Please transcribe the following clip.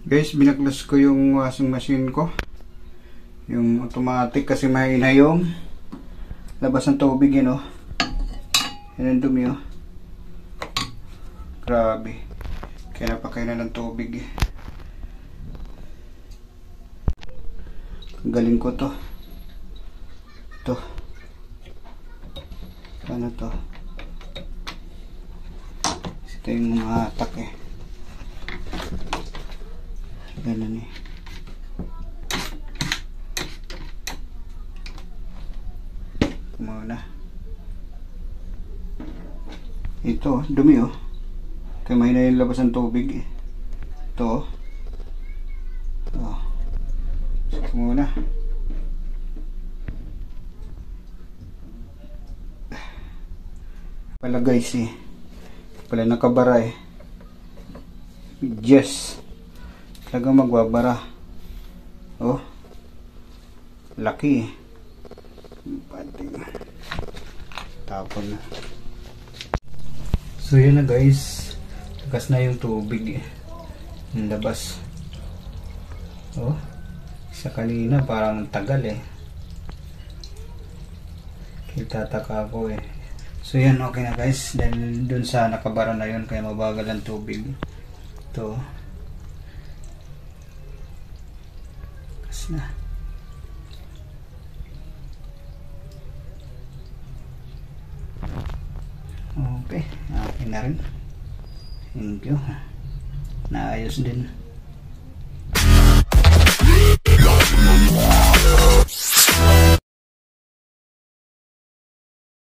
Guys, binaklas ko yung washing machine ko. Yung automatic kasi mahina yung labas ng tubig yun oh. Yan ang dumi oh. Grabe. Kaya napakain ng tubig eh. Galing ko to. Ito. Ano to? Ito yung mga hatak eh. Ganun eh. Muna. Ito, dumi oh. Kaya mahina yung labas ng tubig eh. Ito oh. Oh. Ito muna. Pala guys eh. Pala nakabara eh. Yes. Talagang magbabara. Oh. Laki eh. Tapon na. So yun na guys. Tagas na yung tubig eh. Yung labas. Oh. Sa kanina parang tagal eh. Kitataka ako eh. So yan, okay na guys. Dahil dun sa nakabara na yun kaya mabagal ang tubig. Ito. Kas na. Okay. Okay na rin. Thank you. Naayos din.